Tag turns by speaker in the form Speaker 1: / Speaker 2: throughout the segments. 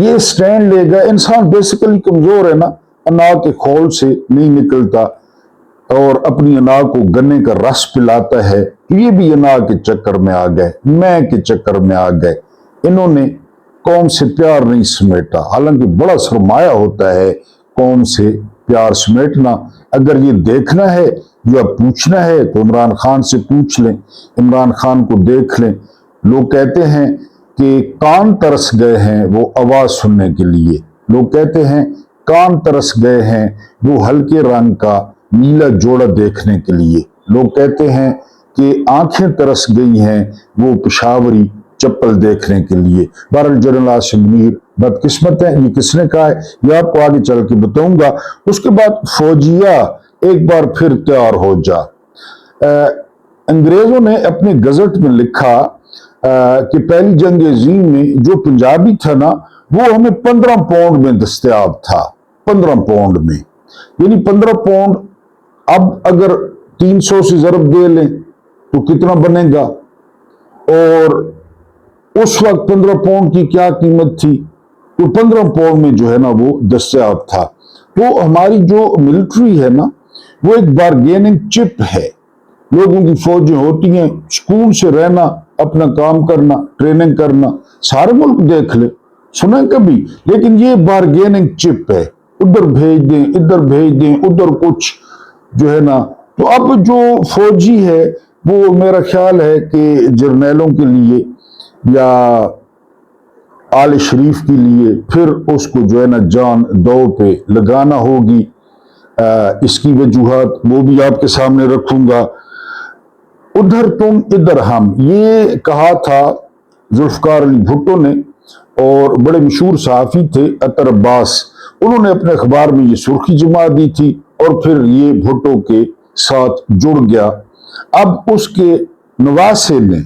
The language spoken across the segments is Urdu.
Speaker 1: یہ سٹینڈ لے گا. انسان بیسیکلی کمزور ہے نا, انا کے کھول سے نہیں نکلتا اور اپنی انا کو گنے کا رس پلاتا ہے. یہ بھی انا کے چکر میں آ گئے, میں کے چکر میں آ گئے. انہوں نے قوم سے پیار نہیں سمیٹا, حالانکہ بڑا سرمایہ ہوتا ہے قوم سے پیار سمیٹنا. اگر یہ دیکھنا ہے یا پوچھنا ہے تو عمران خان سے پوچھ لیں, عمران خان کو دیکھ لیں. لوگ کہتے ہیں کہ کان ترس گئے ہیں وہ آواز سننے کے لیے. لوگ کہتے ہیں کان ترس گئے ہیں وہ ہلکے رنگ کا نیلا جوڑا دیکھنے کے لیے. لوگ کہتے ہیں کہ آنکھیں ترس گئی ہیں وہ پشاوری چپل دیکھنے کے لیے. بہرحال جنرل عاصم منیر بدقسمت ہے. یہ کس نے کہا ہے یہ آپ کو آگے چل کے بتاؤں گا. اس کے بعد فوجیہ ایک بار پھر تیار ہو جا. انگریزوں نے اپنے گزٹ میں لکھا کہ پہلی جنگ عظیم میں جو پنجابی تھا نا وہ ہمیں 15 پاؤنڈ میں دستیاب تھا. 15 پاؤنڈ میں, یعنی 15 پاؤنڈ اب اگر 300 سے ضرب دے لیں تو کتنا بنے گا, اور اس وقت 15 پاؤنڈ کی کیا قیمت تھی, تو 15 پاؤنڈ میں جو ہے نا وہ دستیاب تھا. تو ہماری جو ملٹری ہے نا وہ ایک بارگیننگ چپ ہے. لوگوں کی فوجیں ہوتی ہیں, سکون سے رہنا, اپنا کام کرنا, ٹریننگ کرنا, سارے ملک دیکھ لیں, سنیں کبھی, لیکن یہ بارگیننگ چپ ہے. ادھر بھیج دیں, ادھر بھیج دیں, ادھر کچھ جو ہے نا. تو اب جو فوجی ہے وہ میرا خیال ہے کہ جرنیلوں کے لیے یا آل شریف کے لیے پھر اس کو جو ہے نا جان دو پہ لگانا ہوگی. اس کی وجوہات وہ بھی آپ کے سامنے رکھوں گا. ادھر تم ادھر ہم, یہ کہا تھا ذوالفقار علی بھٹو نے, اور بڑے مشہور صحافی تھے اطہر عباس, انہوں نے اپنے اخبار میں یہ سرخی جما دی تھی اور پھر یہ بھٹو کے ساتھ جڑ گیا. اب اس کے نواسے نے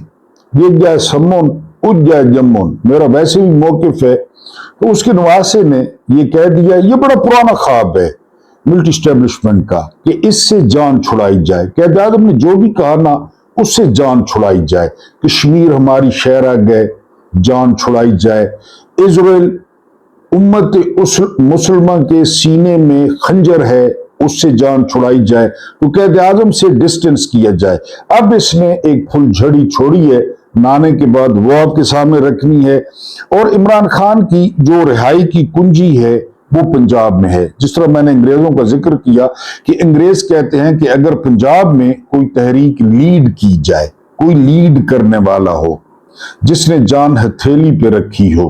Speaker 1: یہ جائے سمون اج جائے جمون, میرا ویسے بھی موقف ہے, تو اس کے نواسے نے یہ کہہ دیا یہ بڑا پرانا خواب ہے ملٹری اسٹیبلشمنٹ کا کہ اس سے جان چھڑائی جائے. قائد اعظم نے جو بھی کہا نا اس سے جان چھڑائی جائے. کشمیر ہماری شہرہ گئے, جان چھڑائی جائے. اسرائیل امت مسلمہ کے سینے میں خنجر ہے, اس سے جان چھڑائی جائے. تو قائد اعظم سے ڈسٹنس کیا جائے. اب اس نے ایک پھل جھڑی چھوڑی ہے نانے کے بعد, وہ آپ کے سامنے رکھنی ہے. اور عمران خان کی جو رہائی کی کنجی ہے وہ پنجاب میں ہے. جس طرح میں نے انگریزوں کا ذکر کیا کہ انگریز کہتے ہیں کہ اگر پنجاب میں کوئی تحریک لیڈ کی جائے, کوئی لیڈ کرنے والا ہو جس نے جان ہتھیلی پہ رکھی ہو,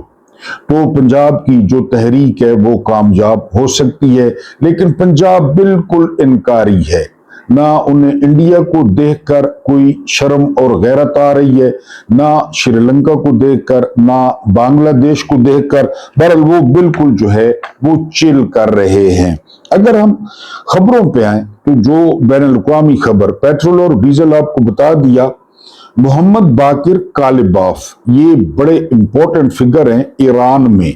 Speaker 1: تو پنجاب کی جو تحریک ہے وہ کامیاب ہو سکتی ہے. لیکن پنجاب بالکل انکاری ہے, نہ انہیں انڈیا کو دیکھ کر کوئی شرم اور غیرت آ رہی ہے, نہ شری لنکا کو دیکھ کر, نہ بنگلہ دیش کو دیکھ کر. بہرحال وہ بالکل جو ہے وہ چل کر رہے ہیں. اگر ہم خبروں پہ آئیں تو جو بین الاقوامی خبر, پیٹرول اور ڈیزل آپ کو بتا دیا. محمد باقر کالباف یہ بڑے امپورٹنٹ فگر ہیں ایران میں,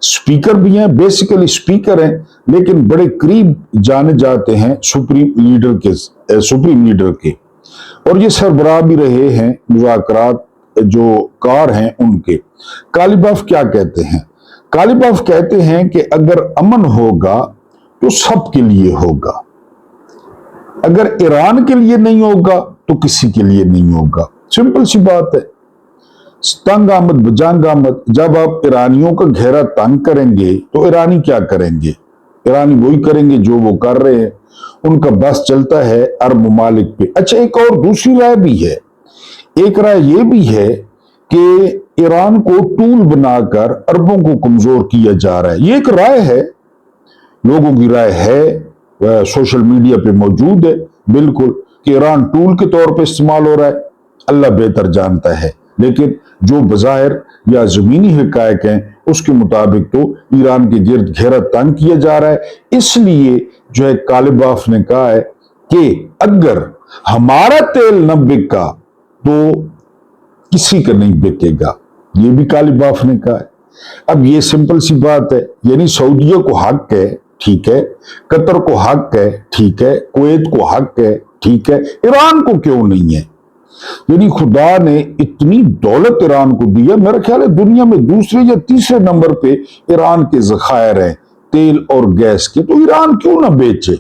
Speaker 1: سپیکر بھی ہیں, بیسیکلی سپیکر ہیں, لیکن بڑے قریب جانے جاتے ہیں سپریم لیڈر کے, اور یہ سربراہ بھی رہے ہیں مذاکرات جو کار ہیں ان کے. کالباف کیا کہتے ہیں؟ کالباف کہتے ہیں کہ اگر امن ہوگا تو سب کے لیے ہوگا, اگر ایران کے لیے نہیں ہوگا تو کسی کے لیے نہیں ہوگا. سمپل سی بات ہے. تنگ آمد بجنگ آمد. جب آپ ایرانیوں کا گھیرا تنگ کریں گے تو ایرانی کیا کریں گے؟ ایرانی وہی کریں گے جو وہ کر رہے ہیں. ان کا بس چلتا ہے عرب ممالک پہ. اچھا ایک اور دوسری رائے بھی ہے, ایک رائے یہ بھی ہے کہ ایران کو ٹول بنا کر عربوں کو کمزور کیا جا رہا ہے. یہ ایک رائے ہے, لوگوں کی رائے ہے, سوشل میڈیا پہ موجود ہے بالکل, کہ ایران ٹول کے طور پہ استعمال ہو رہا ہے. اللہ بہتر جانتا ہے, لیکن جو بظاہر یا زمینی حقائق ہیں اس کے مطابق تو ایران کے گرد گھیرا تنگ کیا جا رہا ہے. اس لیے جو ہے کالباف نے کہا ہے کہ اگر ہمارا تیل نہ بکا تو کسی کا نہیں بکے گا. یہ بھی کالباف نے کہا ہے. اب یہ سمپل سی بات ہے, یعنی سعودیہ کو حق ہے, ٹھیک ہے, قطر کو حق ہے, ٹھیک ہے, کویت کو حق ہے, ٹھیک ہے, ایران کو کیوں نہیں ہے؟ یعنی خدا نے اتنی دولت ایران کو دی ہے، میرا خیال ہے دنیا میں دوسرے یا تیسرے نمبر پہ ایران کے ذخائر ہیں تیل اور گیس کے، تو ایران کیوں نہ بیچے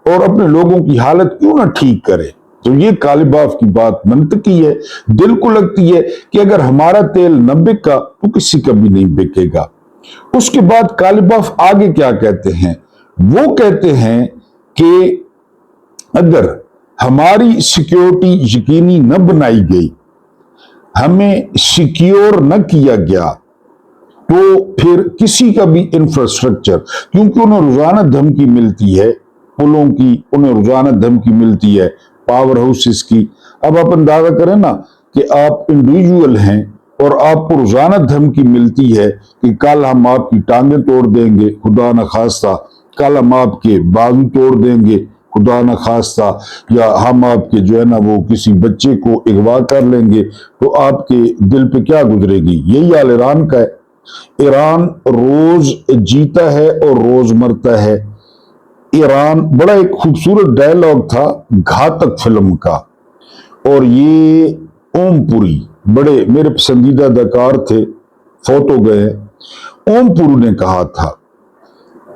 Speaker 1: اور اپنے لوگوں کی حالت کیوں نہ ٹھیک کرے؟ تو یہ کالباف کی بات منطقی ہے، دل کو لگتی ہے کہ اگر ہمارا تیل نہ بکا تو کسی کا بھی نہیں بکے گا۔ اس کے بعد کالباف آگے کیا کہتے ہیں؟ وہ کہتے ہیں کہ اگر ہماری سیکیورٹی یقینی نہ بنائی گئی، ہمیں سیکیور نہ کیا گیا، تو پھر کسی کا بھی انفراسٹرکچر، کیونکہ انہیں روزانہ دھمکی ملتی ہے پلوں کی، انہیں روزانہ دھمکی ملتی ہے پاور ہاؤسز کی۔ اب آپ اندازہ کریں نا کہ آپ انڈیویجول ہیں اور آپ کو روزانہ دھمکی ملتی ہے کہ کل ہم آپ کی ٹانگیں توڑ دیں گے خدا نہ خواستہ، کل ہم آپ کے بازو توڑ دیں گے خدا نہ خواستہ، یا ہم آپ کے جو ہے نا وہ کسی بچے کو اغوا کر لیں گے، تو آپ کے دل پہ کیا گزرے گی؟ یہی حال ایران کا ہے۔ ایران روز جیتا ہے اور روز مرتا ہے۔ ایران، بڑا ایک خوبصورت ڈائلاگ تھا گھاتک فلم کا، اور یہ اوم پوری بڑے میرے پسندیدہ اداکار تھے، فوت ہو گئے۔ اوم پوری نے کہا تھا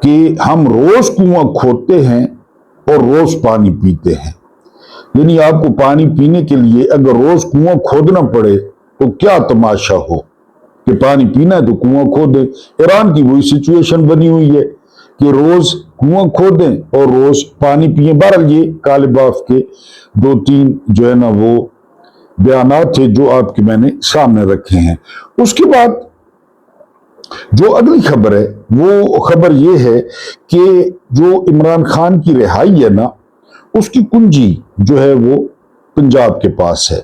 Speaker 1: کہ ہم روز کنواں کھودتے ہیں اور روز پانی پیتے ہیں۔ یعنی آپ کو پانی پینے کے لیے اگر روز کنواں کھودنا پڑے تو کیا تماشا ہو کہ پانی پینا ہے تو کنواں کھودیں۔ ایران کی وہی سچویشن بنی ہوئی ہے کہ روز کنواں کھودیں اور روز پانی پیئیں۔ بہرحال یہ کالباف کے دو تین جو ہے نا وہ بیانات تھے جو آپ کے میں نے سامنے رکھے ہیں۔ اس کے بعد جو اگلی خبر ہے وہ خبر یہ ہے کہ جو عمران خان کی رہائی ہے نا، اس کی کنجی جو ہے وہ پنجاب کے پاس ہے۔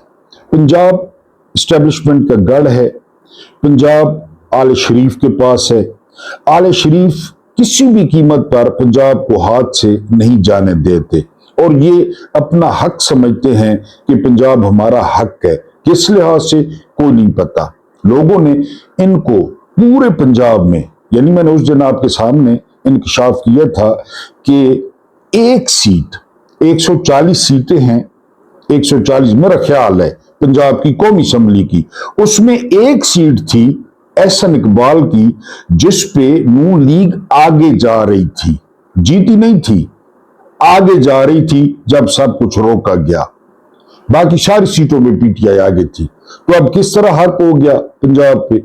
Speaker 1: پنجاب اسٹیبلشمنٹ کا گڑھ ہے، پنجاب آل شریف کے پاس ہے۔ آل شریف کسی بھی قیمت پر پنجاب کو ہاتھ سے نہیں جانے دیتے، اور یہ اپنا حق سمجھتے ہیں کہ پنجاب ہمارا حق ہے۔ کس لحاظ سے کوئی نہیں پتا۔ لوگوں نے ان کو پورے پنجاب میں، یعنی میں نے اس دن آپ کے سامنے انکشاف کیا تھا کہ ایک سیٹ، 140 سیٹیں ہیں، 140 میرا خیال ہے پنجاب کی قومی اسمبلی کی، اس میں ایک سیٹ تھی احسن اقبال کی، جس پہ نون لیگ آگے جا رہی تھی، جیتی نہیں تھی، آگے جا رہی تھی جب سب کچھ روکا گیا۔ باقی ساری سیٹوں میں پی ٹی آئی آگے تھی۔ تو اب کس طرح حق ہو گیا پنجاب پہ؟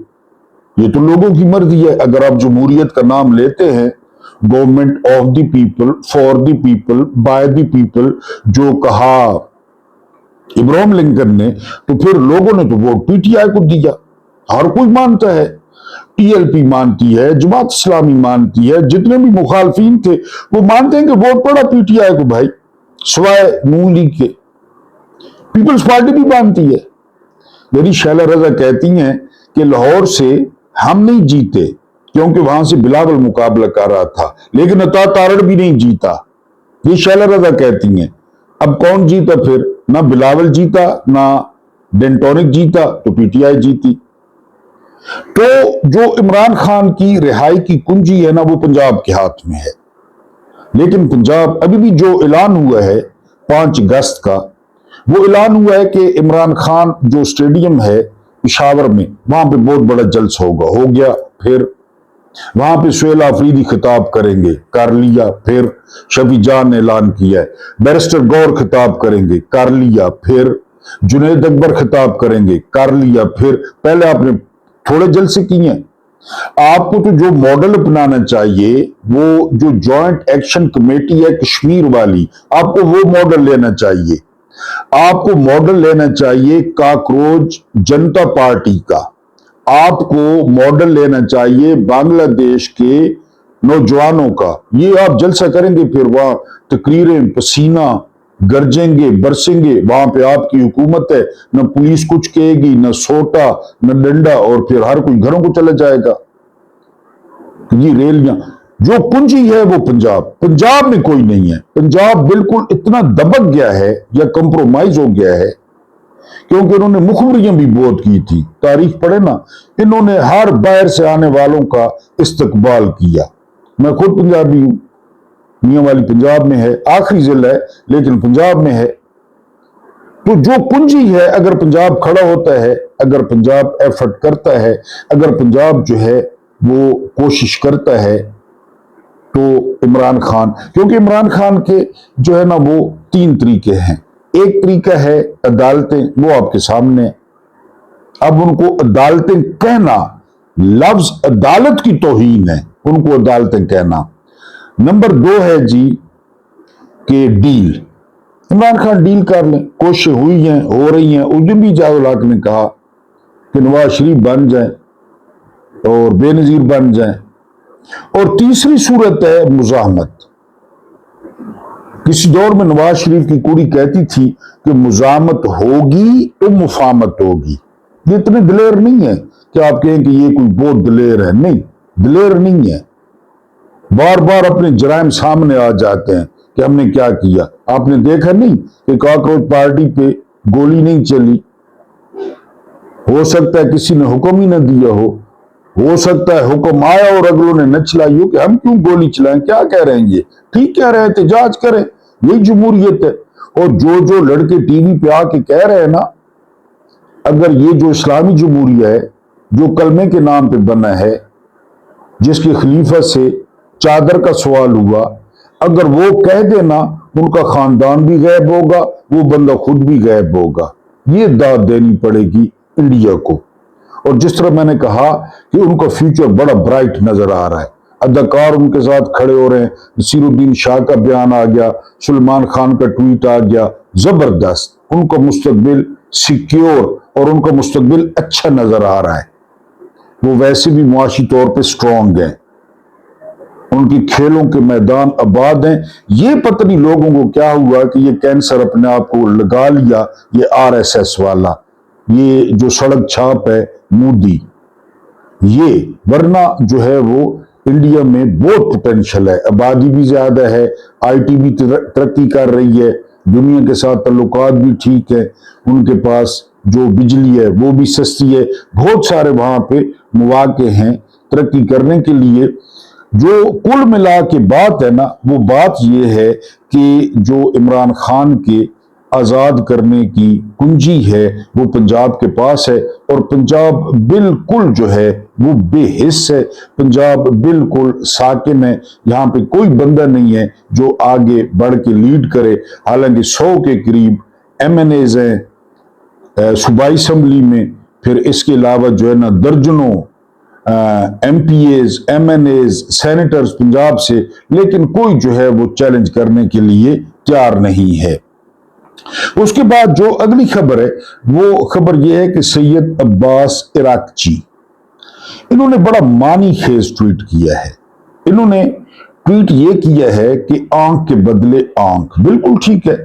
Speaker 1: یہ تو لوگوں کی مرضی ہے۔ اگر آپ جمہوریت کا نام لیتے ہیں، government of the people, for the people, by the people, جو کہا ابراہیم لنکن نے، تو پھر لوگوں نے تو ووٹ پی ٹی آئی کو دیا۔ ہر کوئی مانتا ہے، ٹی ایل پی مانتی ہے، جماعت اسلامی مانتی ہے، جتنے بھی مخالفین تھے وہ مانتے ہیں کہ ووٹ پڑا پی ٹی آئی کو بھائی، سوائے نون لیگ کے۔ پیپلز پارٹی بھی مانتی ہے۔ میری شیلا رضا کہتی ہیں کہ لاہور سے ہم نہیں جیتے کیونکہ وہاں سے بلاول مقابلہ کر رہا تھا، لیکن عطا تارڑ بھی نہیں جیتا، یہ شیلا رضا کہتی ہیں۔ اب کون جیتا پھر؟ نہ بلاول جیتا، نہ ڈینٹونک جیتا، تو پی ٹی آئی جیتی۔ تو جو عمران خان کی رہائی کی کنجی ہے نا، وہ پنجاب کے ہاتھ میں ہے۔ لیکن پنجاب ابھی بھی جو اعلان ہوا ہے 5 اگست کا، وہ اعلان ہوا ہے کہ عمران خان جو اسٹیڈیم ہے پشاور میں، وہاں پہ بہت بڑا جلسہ ہوگا، ہو گیا، پھر وہاں پہ سہیل آفریدی خطاب کریں گے، کر لیا، پھر شفیع جان نے اعلان کیا ہے، بیرسٹر گور خطاب کریں گے، کر لیا، پھر جنید اکبر خطاب کریں گے، کر لیا، پھر پہلے آپ نے تھوڑے جلسے کیے ہیں۔ آپ کو تو جو ماڈل اپنانا چاہیے، وہ جو جوائنٹ ایکشن کمیٹی ہے کشمیر والی، آپ کو وہ ماڈل لینا چاہیے۔ آپ کو ماڈل لینا چاہیے کاکروچ جنتا پارٹی کا، آپ کو ماڈل لینا چاہیے بنگلہ دیش کے نوجوانوں کا۔ یہ آپ جلسہ کریں گے، پھر وہاں تقریریں، پسینہ گرجیں گے، برسیں گے، وہاں پہ آپ کی حکومت ہے، نہ پولیس کچھ کہے گی، نہ سوٹا، نہ ڈنڈا، اور پھر ہر کوئی گھروں کو چلا جائے گا۔ یہ ریلیاں، جو کنجی ہے وہ پنجاب میں کوئی نہیں ہے۔ پنجاب بالکل اتنا دبک گیا ہے یا کمپرومائز ہو گیا ہے، کیونکہ انہوں نے مخبریاں بھی بہت کی تھی۔ تاریخ پڑھے نا، انہوں نے ہر باہر سے آنے والوں کا استقبال کیا۔ میں خود پنجابی ہوں، میاں والی پنجاب میں ہے، آخری ضلع ہے لیکن پنجاب میں ہے۔ تو جو کنجی ہے، اگر پنجاب کھڑا ہوتا ہے، اگر پنجاب ایفرٹ کرتا ہے، اگر پنجاب جو ہے وہ کوشش کرتا ہے، تو عمران خان، کیونکہ عمران خان کے جو ہے نا وہ 3 طریقے ہیں۔ ایک طریقہ ہے عدالتیں، وہ آپ کے سامنے، اب ان کو عدالتیں کہنا، لفظ عدالت کی توہین ہے ان کو عدالتیں کہنا۔ نمبر 2 ہے جی کہ ڈیل، عمران خان ڈیل کر لیں، کوششیں ہوئی ہیں، ہو رہی ہیں، اس دن بھی جاؤ لاک نے کہا کہ نواز شریف بن جائیں اور بے نظیر بن جائیں۔ اور تیسری صورت ہے مزاحمت۔ کسی دور میں نواز شریف کی کڑی کہتی تھی کہ مزاحمت ہوگی تو مفاہمت ہوگی۔ یہ اتنے دلیر نہیں ہے کہ آپ کہیں کہ یہ کوئی بہت دلیر ہے، نہیں، دلیر نہیں ہے، بار بار اپنے جرائم سامنے آ جاتے ہیں کہ ہم نے کیا کیا۔ آپ نے دیکھا نہیں کہ کاکروچ پارٹی پہ گولی نہیں چلی، ہو سکتا ہے کسی نے حکم ہی نہ دیا ہو سکتا ہے حکم آیا اور اگلوں نے نہ چلائی ہو کہ ہم کیوں گولی چلائیں، کیا کہہ رہے ہیں یہ ٹھیک کہہ رہے ہیں، احتجاج کریں، یہی جمہوریت ہے۔ اور جو لڑکے ٹی وی پہ آ کے کہہ رہے ہیں نا، اگر یہ جو اسلامی جمہوریہ ہے، جو کلمے کے نام پہ بنا ہے، جس کے خلیفہ سے چادر کا سوال ہوا، اگر وہ کہہ دینا ان کا خاندان بھی غائب ہوگا، وہ بندہ خود بھی غائب ہوگا، یہ داد دینی پڑے گی انڈیا کو۔ اور جس طرح میں نے کہا کہ ان کا فیوچر بڑا برائٹ نظر آ رہا ہے، اداکار ان کے ساتھ کھڑے ہو رہے ہیں، نصیر الدین شاہ کا بیان آ گیا، سلمان خان کا ٹویٹ آ گیا، زبردست، ان کا مستقبل سیکیور اور ان کا مستقبل اچھا نظر آ رہا ہے۔ وہ ویسے بھی معاشی طور پہ سٹرونگ ہیں، ان کی کھیلوں کے میدان آباد ہیں۔ یہ پتہ نہیں لوگوں کو کیا ہوا کہ یہ کینسر اپنے آپ کو لگا لیا، یہ RSS والا، یہ جو سڑک چھاپ ہے مودی، یہ ورنہ جو ہے وہ انڈیا میں بہت پوٹینشل ہے، آبادی بھی زیادہ ہے، IT بھی ترقی کر رہی ہے، دنیا کے ساتھ تعلقات بھی ٹھیک ہے، ان کے پاس جو بجلی ہے وہ بھی سستی ہے، بہت سارے وہاں پہ مواقع ہیں ترقی کرنے کے لیے۔ جو کل ملا کے بات ہے نا، وہ بات یہ ہے کہ جو عمران خان کے آزاد کرنے کی کنجی ہے وہ پنجاب کے پاس ہے، اور پنجاب بالکل جو ہے وہ بے حس ہے، پنجاب بالکل ساکن ہے، یہاں پہ کوئی بندہ نہیں ہے جو آگے بڑھ کے لیڈ کرے۔ حالانکہ 100 کے قریب MNAs ہیں صوبائی اسمبلی میں، پھر اس کے علاوہ جو ہے نا درجنوں MPAs MNAs سینیٹرز پنجاب سے، لیکن کوئی جو ہے وہ چیلنج کرنے کے لیے تیار نہیں ہے۔ اس کے بعد جو اگلی خبر ہے وہ خبر یہ ہے کہ سید عباس عراقچی، انہوں نے بڑا معنی خیز ٹویٹ کیا ہے۔ انہوں نے ٹویٹ یہ کیا ہے کہ آنکھ کے بدلے آنکھ، بالکل ٹھیک ہے،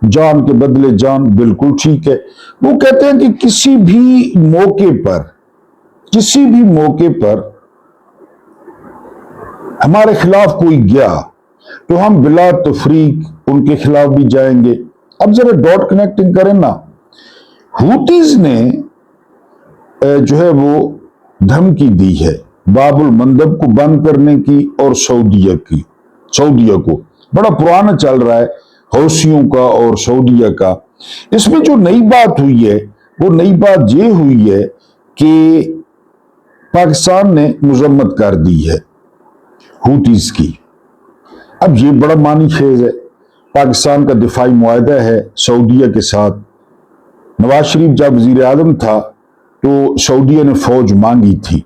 Speaker 1: جان کے بدلے جان، بالکل ٹھیک ہے۔ وہ کہتے ہیں کہ کسی بھی موقع پر ہمارے خلاف کوئی گیا تو ہم بلا تفریق ان کے خلاف بھی جائیں گے۔ اب ذرا ڈاٹ کنیکٹنگ کریں نا، ہوتیز نے جو ہے وہ دھمکی دی ہے باب المندب کو بند کرنے کی، اور سعودیہ کو، بڑا پرانا چل رہا ہے حوثیوں کا اور سعودیہ کا۔ اس میں جو نئی بات ہوئی ہے وہ نئی بات یہ ہوئی ہے کہ پاکستان نے مذمت کر دی ہے ہوتیز کی۔ اب یہ بڑا معنی خیز ہے، پاکستان کا دفاعی معاہدہ ہے سعودیہ کے ساتھ۔ نواز شریف جب وزیر اعظم تھا تو سعودیہ نے فوج مانگی تھی،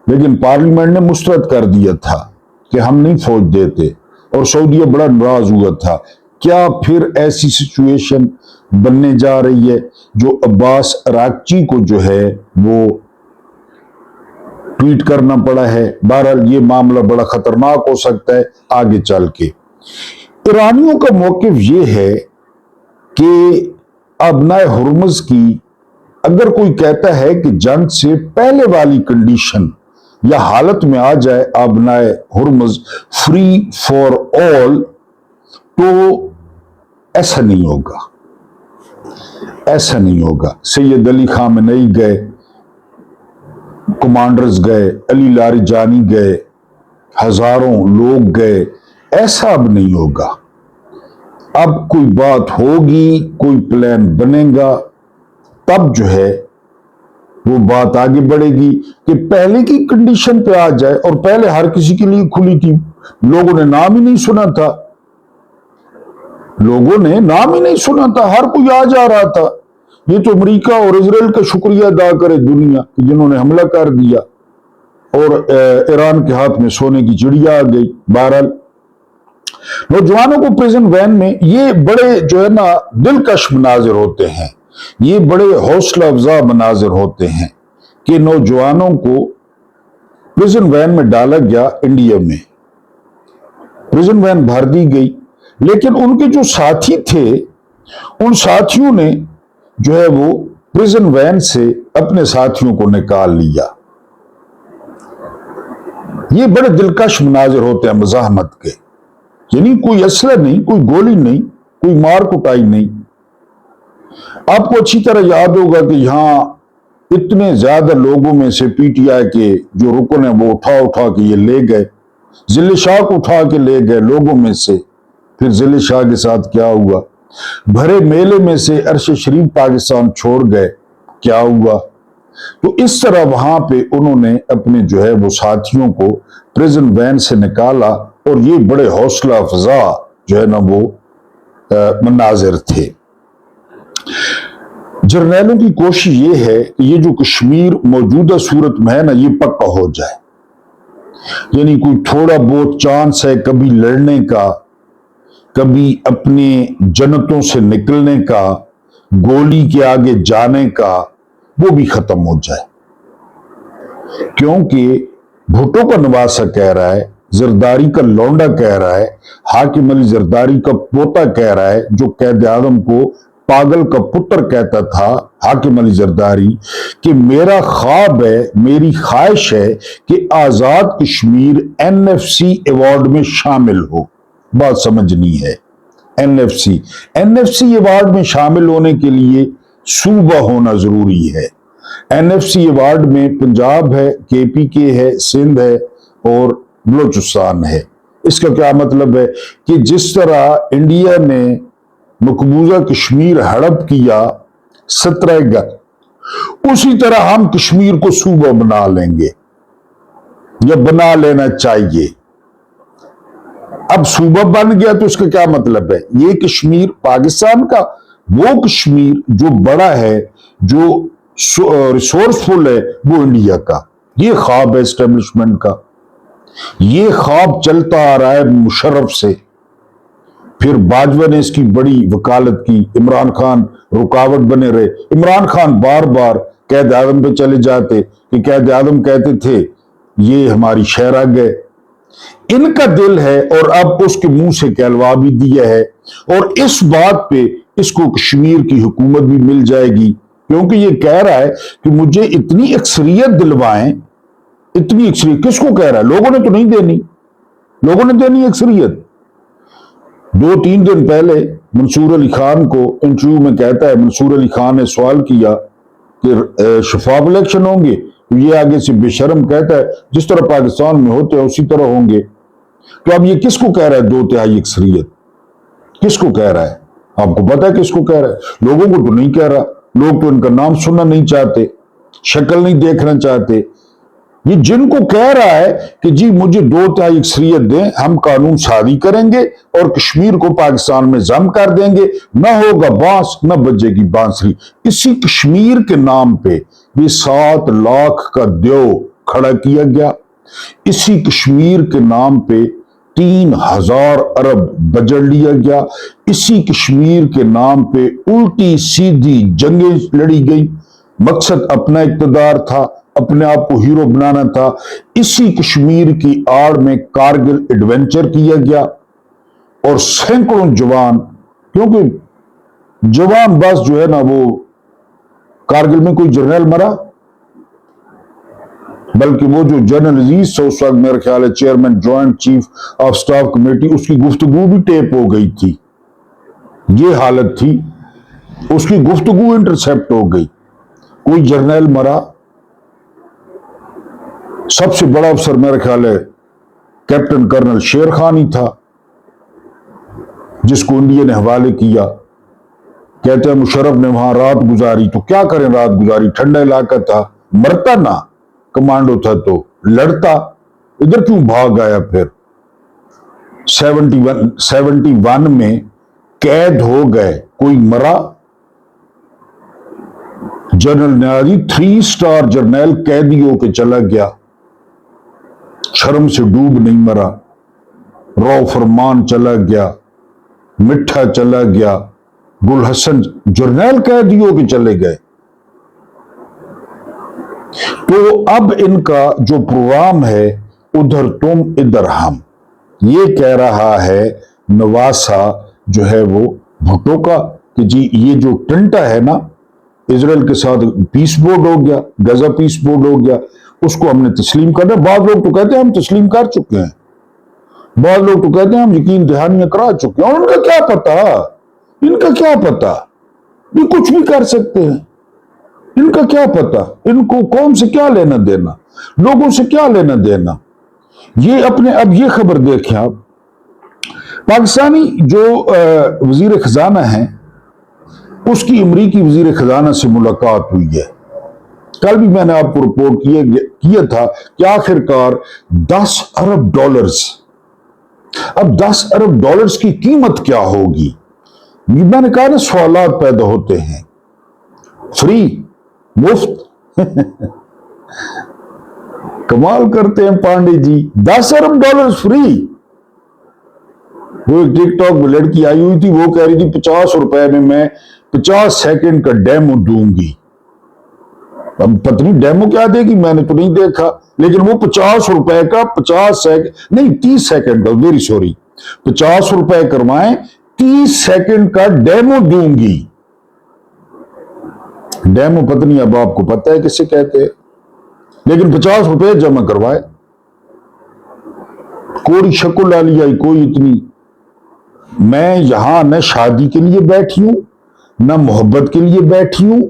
Speaker 1: لیکن پارلیمنٹ نے مسترد کر دیا تھا کہ ہم نہیں فوج دیتے، اور سعودیہ بڑا ناراض ہوا تھا۔ کیا پھر ایسی سچویشن بننے جا رہی ہے جو عباس عراقچی کو جو ہے وہ ٹویٹ کرنا پڑا ہے؟ بہرحال یہ معاملہ بڑا خطرناک ہو سکتا ہے آگے چل کے۔ ایرانیوں کا موقف یہ ہے کہ ابنائے ہرمز کی اگر کوئی کہتا ہے کہ جنگ سے پہلے والی کنڈیشن یا حالت میں آ جائے ابنائے ہرمز فری فار آل، تو ایسا نہیں ہوگا، ایسا نہیں ہوگا۔ سید علی خامنئی گئے، کمانڈرز گئے، علی لاریجانی گئے، ہزاروں لوگ گئے، ایسا اب نہیں ہوگا۔ اب کوئی بات ہوگی، کوئی پلان بنے گا، تب جو ہے وہ بات آگے بڑھے گی کہ پہلے کی کنڈیشن پہ آ جائے. اور پہلے ہر کسی کے لیے کھلی تھی، لوگوں نے نام ہی نہیں سنا تھا، لوگوں نے نام ہی نہیں سنا تھا، ہر کوئی آ جا رہا تھا. یہ تو امریکہ اور اسرائیل کا شکریہ ادا کرے دنیا جنہوں نے حملہ کر دیا اور ایران کے ہاتھ میں سونے کی چڑیا آ گئی. بہرحال نوجوانوں کو پریزن وین میں یہ بڑے جو ہے نا دلکش مناظر ہوتے ہیں، یہ بڑے حوصلہ افزا مناظر ہوتے ہیں کہ نوجوانوں کو پریزن وین میں ڈالا گیا. انڈیا میں پریزن وین بھر دی گئی، لیکن ان کے جو ساتھی تھے ان ساتھیوں نے جو ہے وہ پریزن وین سے اپنے ساتھیوں کو نکال لیا. یہ بڑے دلکش مناظر ہوتے ہیں مزاحمت کے، یعنی کوئی اسلحہ نہیں، کوئی گولی نہیں، کوئی مار کٹائی نہیں. آپ کو اچھی طرح یاد ہوگا کہ یہاں اتنے زیادہ لوگوں میں سے پی ٹی آئی کے جو رکن ہیں وہ اٹھا کے یہ لے گئے، ضلع شاہ کو اٹھا کے لے گئے لوگوں میں سے. پھر ضلع شاہ کے ساتھ کیا ہوا؟ بھرے میلے میں سے عرش شریف پاکستان چھوڑ گئے، کیا ہوا؟ تو اس طرح وہاں پہ انہوں نے اپنے جو ہے وہ ساتھیوں کو پریزن وین سے نکالا، اور یہ بڑے حوصلہ افزا جو ہے نا وہ مناظر تھے. جرنیلوں کی کوشش یہ ہے کہ یہ جو کشمیر موجودہ صورت میں ہے نا یہ پکا ہو جائے، یعنی کوئی تھوڑا بہت چانس ہے کبھی لڑنے کا، کبھی اپنے جنتوں سے نکلنے کا، گولی کے آگے جانے کا، وہ بھی ختم ہو جائے. کیونکہ بھٹو کا نواسہ کہہ رہا ہے، زرداری کا لونڈا کہہ رہا ہے، حاکم علی زرداری کا پوتا کہہ رہا ہے جو قائد اعظم کو پاگل کا پتر کہتا تھا حاکم علی زرداری، کہ میرا خواب ہے، میری خواہش ہے کہ Azad Kashmir N F C award میں شامل ہو. بات سمجھنی ہے. این ایف سی ایوارڈ میں شامل ہونے کے لیے صوبہ ہونا ضروری ہے. این ایف سی ایوارڈ میں پنجاب ہے، کے پی کے ہے، سندھ ہے اور بلوچستان ہے. اس کا کیا مطلب ہے کہ جس طرح انڈیا نے مقبوضہ کشمیر ہڑپ کیا 17 اگست، اسی طرح ہم کشمیر کو صوبہ بنا لیں گے یا بنا لینا چاہیے. اب صوبہ بن گیا تو اس کا کیا مطلب ہے؟ یہ کشمیر پاکستان کا، وہ کشمیر جو بڑا ہے، جو ریسورسفل ہے، وہ انڈیا کا. یہ خواب ہے اسٹیبلشمنٹ کا، یہ خواب چلتا آ رہا ہے مشرف سے. پھر باجوہ نے اس کی بڑی وکالت کی، عمران خان رکاوٹ بنے رہے. عمران خان بار بار قائد اعظم پہ چلے جاتے کہ قائد اعظم کہتے تھے یہ ہماری شہرہ گئے. ان کا دل ہے اور اب اس کے منہ سے کہلوا بھی دیا ہے، اور اس بات پہ اس کو کشمیر کی حکومت بھی مل جائے گی، کیونکہ یہ کہہ رہا ہے کہ مجھے اتنی اکثریت دلوائیں. اتنی اکثریت کس کو کہہ رہا ہے؟ لوگوں نے تو نہیں دینی، لوگوں نے دینی اکثریت. 2-3 دن پہلے منصور علی خان کو انٹرویو میں کہتا ہے، منصور علی خان نے سوال کیا کہ شفاف الیکشن ہوں گے؟ یہ آگے سے بے شرم کہتا ہے جس طرح پاکستان میں ہوتے ہیں اسی طرح ہوں گے. تو اب یہ کس کو کہہ رہا ہے 2/3 اکثریت؟ کس کو کہہ رہا ہے؟ آپ کو پتا ہے کس کو کہہ رہا ہے؟ لوگوں کو تو نہیں کہہ رہا، لوگ تو ان کا نام سننا نہیں چاہتے، شکل نہیں دیکھنا چاہتے. یہ جن کو کہہ رہا ہے کہ جی مجھے 2/3 اکثریت دیں، ہم قانون سازی کریں گے اور کشمیر کو پاکستان میں ضم کر دیں گے، نہ ہوگا بانس نہ بجے گی بانسری. اسی کشمیر کے نام پہ یہ 7 لاکھ کا دیو کھڑا کیا گیا. اسی کشمیر کے نام پہ 3,000 ارب بجٹ لیا گیا. اسی کشمیر کے نام پہ الٹی سیدھی جنگیں لڑی گئی. مقصد اپنا اقتدار تھا، اپنے آپ کو ہیرو بنانا تھا. اسی کشمیر کی آڑ میں کارگل ایڈونچر کیا گیا اور سینکڑوں جوان، کیونکہ جوان بس جو ہے نا وہ کارگل میں کوئی جرنیل مرا، بلکہ وہ جو جنرل عزیز تھا اس وقت میرا خیال ہے chairman joint chief of staff committee, اس کی گفتگو بھی ٹیپ ہو گئی تھی. یہ حالت تھی، اس کی گفتگو انٹرسپٹ ہو گئی. کوئی جرنیل مرا. سب سے بڑا افسر میرا خیال ہے کیپٹن کرنل شیر خان ہی تھا. جس کو انڈیا نے حوالے کیا. کہتے ہیں مشرف نے وہاں رات گزاری. تو کیا کریں رات گزاری, ٹھنڈا علاقہ تھا, مرتا نہ, کمانڈو تھا تو لڑتا. ادھر کیوں بھاگ آیا پھر؟ 71 میں قید ہو گئے, کوئی مرا؟ جنرل نیازی 3 اسٹار جرنیل قیدی ہو کے چلا گیا, شرم سے ڈوب نہیں مرا. رو فرمان چلا گیا, مٹھا چلا گیا, گل حسن جرنیل قیدی ہو کے چلے گئے. تو اب ان کا جو پروگرام ہے, ادھر تم ادھر ہم, یہ کہہ رہا ہے نواسا جو ہے وہ بھٹو کا کہ جی یہ جو ٹنٹا ہے نا اسرائیل کے ساتھ پیس بورڈ ہو گیا, غزہ پیس بورڈ ہو گیا, اس کو ہم نے تسلیم کرنا. بعض لوگ تو کہتے ہیں ہم تسلیم کر چکے ہیں, بعض لوگ تو کہتے ہیں ہم یقین دہانیاں کرا چکے ہیں. اور ان کا کیا پتا, ان کا کیا پتا, یہ کچھ بھی کر سکتے ہیں. ان کا کیا پتا, ان کو قوم سے کیا لینا دینا, لوگوں سے کیا لینا دینا. یہ اپنے اب یہ خبر دیکھیں آپ, پاکستانی جو وزیر خزانہ ہیں اس کی امریکی وزیر خزانہ سے ملاقات ہوئی ہے. کل بھی میں نے آپ کو رپورٹ کیا تھا کہ آخر کار $10 ارب. اب $10 ارب کی قیمت کیا ہوگی؟ میں نے کہا نا سوالات پیدا ہوتے ہیں. فری, مفت, کمال کرتے ہیں پانڈے جی. $10 ارب فری. وہ ایک ٹک ٹاک میں لڑکی آئی ہوئی تھی, وہ کہہ رہی تھی 50 روپے میں 50 سیکنڈ کا ڈیمو دوں گی. اب پتہ نہیں ڈیمو کیا دے گی, میں نے تو نہیں دیکھا, لیکن وہ 50 روپے کا 50 سیکنڈ نہیں 30 سیکنڈ کا, ویری سوری, 50 روپے کروائیں 30 سیکنڈ کا ڈیمو دوں گی. ڈیمو پتہ نہیں اب آپ کو پتہ ہے کسے کہتے ہیں, لیکن 50 روپے جمع کروائے. کوئی شکل لالی آئی کوئی اتنی. میں یہاں نہ شادی کے لیے بیٹھی ہوں نہ محبت کے لیے بیٹھی ہوں,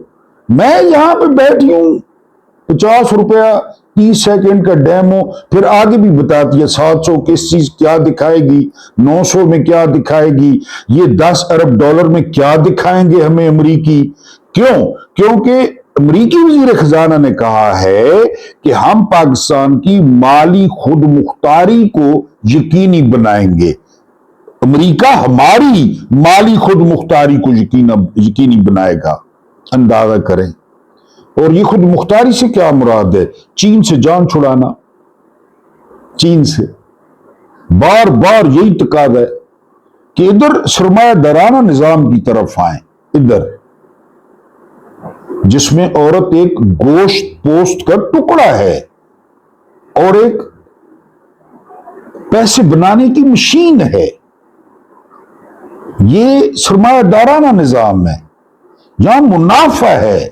Speaker 1: میں یہاں پہ بیٹھی ہوں. 50 روپیہ 30 سیکنڈ کا ڈیمو, پھر آگے بھی بتاتی ہے 700 کس چیز کیا دکھائے گی, 900 میں کیا دکھائے گی, یہ $10 ارب میں کیا دکھائیں گے ہمیں امریکی. کیوں؟ کیونکہ امریکی وزیر خزانہ نے کہا ہے کہ ہم پاکستان کی مالی خود مختاری کو یقینی بنائیں گے. امریکہ ہماری مالی خود مختاری کو یقینی بنائے گا. اندازہ کریں. اور یہ خود مختاری سے کیا مراد ہے؟ چین سے جان چھڑانا. چین سے بار بار یہی تقاضا ہے کہ ادھر سرمایہ دارانہ نظام کی طرف آئیں, ادھر جس میں عورت ایک گوشت پوست کا ٹکڑا ہے اور ایک پیسے بنانے کی مشین ہے. یہ سرمایہ دارانہ نظام ہے. یہاں منافع ہے,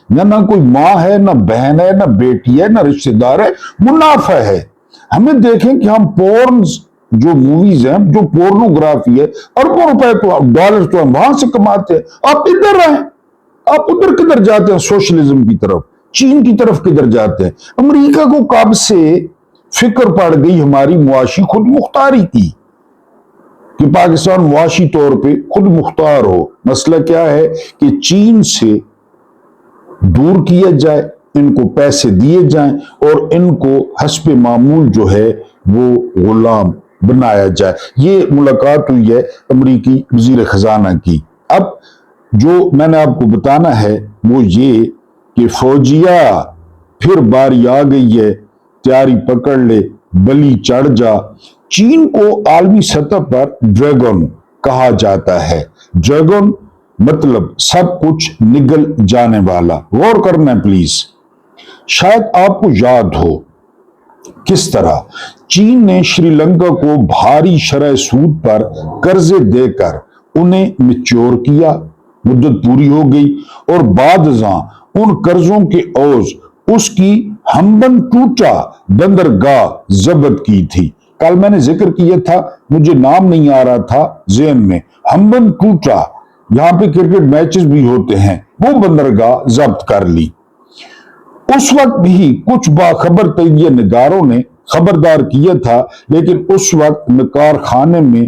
Speaker 1: نہ کوئی ماں ہے, نہ بہن ہے, نہ بیٹی ہے, نہ رشتہ دار ہے, منافع ہے. ہمیں دیکھیں کہ ہم پورنز جو موویز ہیں, جو پورنوگرافی ہے, اربوں روپے تو ڈالر تو ہم وہاں سے کماتے ہیں. آپ ادھر رہیں, آپ ادھر کدھر جاتے ہیں؟ سوشلزم کی طرف, چین کی طرف کدھر جاتے ہیں؟ امریکہ کو کب سے فکر پڑ گئی ہماری معاشی خود مختاری کی کہ پاکستان معاشی طور پہ خود مختار ہو. مسئلہ کیا ہے کہ چین سے دور کیا جائے, ان کو پیسے دیے جائیں اور ان کو حسب معمول جو ہے وہ غلام بنایا جائے. یہ ملاقات ہوئی ہے امریکی وزیر خزانہ کی. اب جو میں نے آپ کو بتانا ہے وہ یہ کہ فوجیا پھر باری آ گئی ہے, تیاری پکڑ لے, بلی چڑھ جا. چین کو عالمی سطح پر ڈریگن کہا جاتا ہے. ڈریگن مطلب سب کچھ نگل جانے والا. غور کرنا پلیز. شاید آپ کو یاد ہو کس طرح چین نے شری لنکا کو بھاری شرح سود پر قرضے دے کر انہیں میچور کیا, مدت پوری ہو گئی, اور بعد ازاں ان قرضوں کے عوض اس کی ہمبن ٹوٹا بندرگاہ ضبط کی تھی. کل میں نے ذکر کیا تھا, مجھے نام نہیں آ رہا تھا ذہن میں. ہمبن ٹوٹا, یہاں پہ کرکٹ میچز بھی ہوتے ہیں, وہ بندرگاہ ضبط کر لی. اس وقت بھی کچھ باخبر تجزیہ نگاروں نے خبردار کیا تھا, لیکن اس وقت کارخانے میں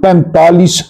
Speaker 1: 45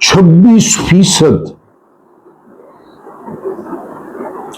Speaker 1: 26%।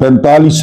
Speaker 1: 45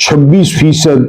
Speaker 1: 26%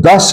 Speaker 1: 10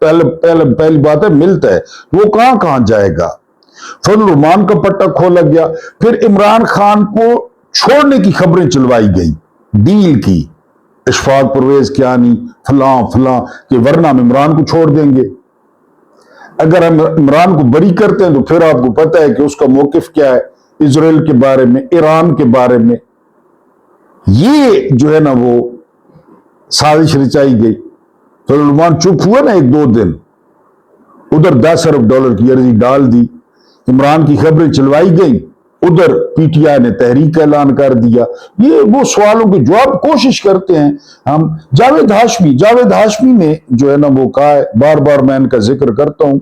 Speaker 1: پہلی بات ہے ملتا ہے، وہ کہاں کہاں جائے گا؟ فضل الرحمان کا پٹا کھولا گیا، پھر عمران خان کو چھوڑنے کی خبریں چلوائی گئی، ڈیل کی، اشفاق پرویز کیانی فلاں فلاں کہ ورنہ ہم عمران کو چھوڑ دیں گے، اگر ہم عمران کو بری کرتے ہیں تو پھر آپ کو پتہ ہے کہ اس کا موقف کیا ہے اسرائیل کے بارے میں، ایران کے بارے میں۔ یہ جو ہے نا وہ سازش رچائی گئی۔ فضل الرحمان چپ ہوا نا 1-2 دن، ادھر $10 ارب کی عرضی ڈال دی، عمران کی خبریں چلوائی گئیں، ادھر پی ٹی آئی نے تحریک کا اعلان کر دیا۔ یہ وہ سوالوں کے جواب کوشش کرتے ہیں ہم۔ جاوید ہاشمی نے جو ہے نا وہ کہا ہے، بار بار میں ان کا ذکر کرتا ہوں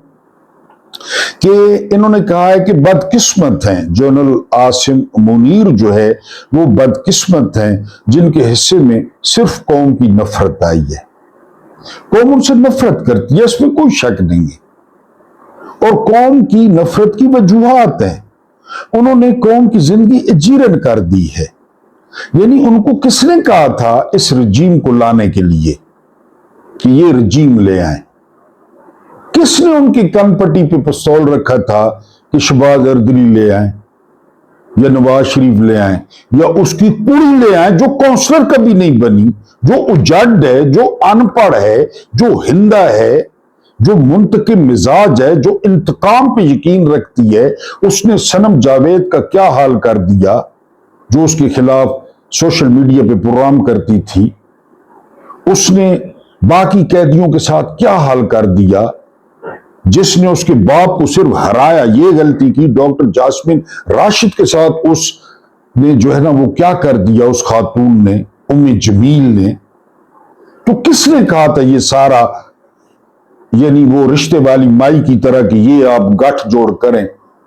Speaker 1: کہ انہوں نے کہا ہے کہ بدقسمت ہیں جنرل عاصم منیر جو ہے وہ بدقسمت ہیں جن کے حصے میں صرف قوم کی نفرت آئی ہے۔ قوم ان سے نفرت کرتی ہے، اس میں کوئی شک نہیں ہے، اور قوم کی نفرت کی وجوہات ہیں۔ انہوں نے قوم کی زندگی اجیرن کر دی ہے، یعنی ان کو کس نے کہا تھا اس رجیم کو لانے کے لیے کہ یہ رجیم لے آئیں؟ کس نے ان کی کن پٹی پہ پستول رکھا تھا کہ شہباز اردلی لے آئیں یا نواز شریف لے آئیں یا اس کی کڑی لے آئیں جو کونسلر کبھی نہیں بنی، جو اجڑ ہے، جو ان پڑھ ہے، جو ہندا ہے، جو منتقم مزاج ہے، جو انتقام پہ یقین رکھتی ہے؟ اس نے صنم جاوید کا کیا حال کر دیا جو اس کے خلاف سوشل میڈیا پہ پروگرام کرتی تھی؟ اس نے باقی قیدیوں کے ساتھ کیا حال کر دیا؟ جس نے اس کے باپ کو صرف ہرایا، یہ غلطی کی۔ ڈاکٹر جاسمین راشد کے ساتھ اس نے جو ہے نا وہ کیا کر دیا اس خاتون نے، جمیل نے۔ تو کس نے کہا تھا یہ سارا، یعنی وہ رشتے والی مائی کی طرح کہ یہ آپ گٹھ جوڑ کریں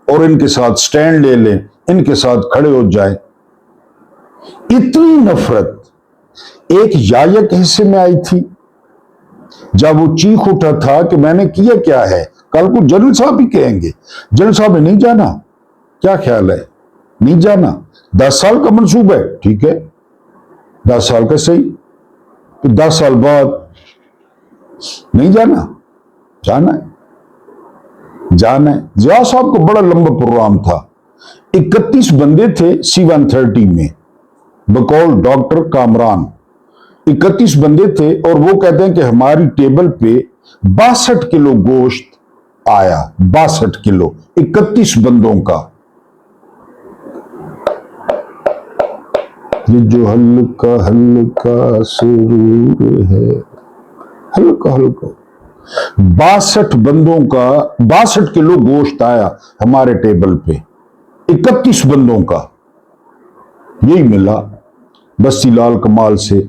Speaker 1: اور ان کے ساتھ سٹینڈ لے لیں، ان کے ساتھ کھڑے ہو جائیں؟ اتنی نفرت ایک یایا کے حصے میں آئی تھی جب وہ چیخ اٹھا تھا کہ میں نے کیا کیا ہے؟ کل کو جنرل صاحب بھی کہیں گے جنرل صاحب نے نہیں جانا، کیا خیال ہے؟ نہیں جانا، 10 سال کا منصوبہ ہے، ٹھیک ہے 10 سال کا صحیح، تو 10 سال بعد نہیں جانا، جانا ہے، جانا ہے۔ ضیاء صاحب کا بڑا لمبا پروگرام تھا، 31 بندے تھے C-130 میں بقول ڈاکٹر کامران، 31 بندے تھے، اور وہ کہتے ہیں کہ ہماری ٹیبل پہ 62 کلو گوشت آیا، 62 کلو 31 بندوں کا۔ یہ جو ہلکا ہلکا سرور ہے، ہلکا ہلکا 62 بندوں کا 62 کلو گوشت آیا ہمارے ٹیبل پہ، 31 بندوں کا۔ یہی ملا بستی لال کمال سے،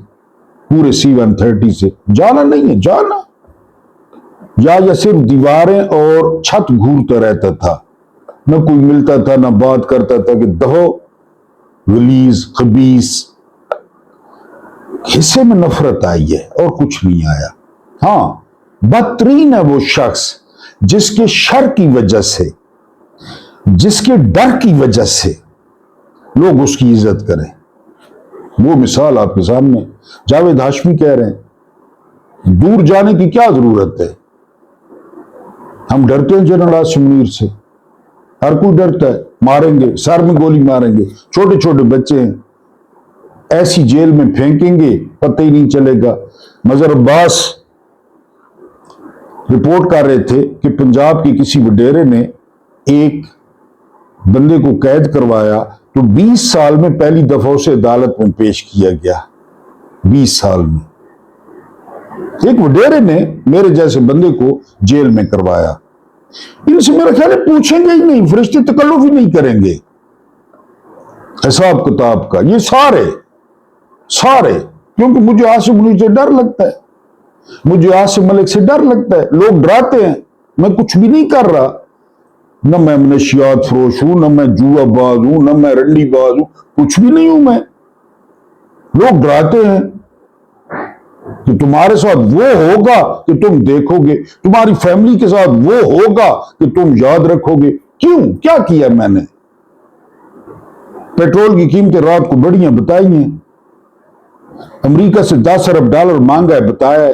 Speaker 1: پورے C-130 سے۔ جانا نہیں ہے، جانا یا صرف دیواریں اور چھت گھورتا رہتا تھا، نہ کوئی ملتا تھا، نہ بات کرتا تھا کہ دہو غلیظ خبیث۔ حصے میں نفرت آئی ہے اور کچھ نہیں آیا۔ ہاں، بدترین ہے وہ شخص جس کے شر کی وجہ سے، جس کے ڈر کی وجہ سے لوگ اس کی عزت کریں۔ وہ مثال آپ کے سامنے، جاوید ہاشمی کہہ رہے ہیں دور جانے کی کیا ضرورت ہے؟ ہم ڈرتے ہیں جنرل عاصم منیر سے، ہر کوئی ڈرتا ہے، ماریں گے، سر میں گولی ماریں گے، چھوٹے چھوٹے بچے ہیں، ایسی جیل میں پھینکیں گے پتہ ہی نہیں چلے گا۔ مظہر عباس رپورٹ کر رہے تھے کہ پنجاب کے کسی وڈیرے نے ایک بندے کو قید کروایا تو 20 سال میں پہلی دفعہ اسے عدالت میں پیش کیا گیا، 20 سال میں ایک وڈیرے نے میرے جیسے بندے کو جیل میں کروایا۔ ان سے میرا خیال ہے پوچھیں گے ہی نہیں، فرشتے تکلف ہی نہیں کریں گے حساب کتاب کا۔ یہ سارے کیونکہ مجھے عاصم منیر سے ڈر لگتا ہے، مجھے عاصم ملک سے ڈر لگتا ہے، لوگ ڈراتے ہیں، میں کچھ بھی نہیں کر رہا، نہ میں منشیات فروش ہوں، نہ میں جوا باز ہوں، نہ میں رنڈی باز ہوں، کچھ بھی نہیں ہوں میں۔ لوگ ڈراتے ہیں کہ تمہارے ساتھ وہ ہوگا کہ تم دیکھو گے، تمہاری فیملی کے ساتھ وہ ہوگا کہ تم یاد رکھو گے۔ کیوں؟ کیا کیا میں نے؟ پیٹرول کی قیمتیں رات کو بڑی ہیں، بتائی ہیں، امریکہ سے $10 ارب مانگا ہے، بتایا ہے،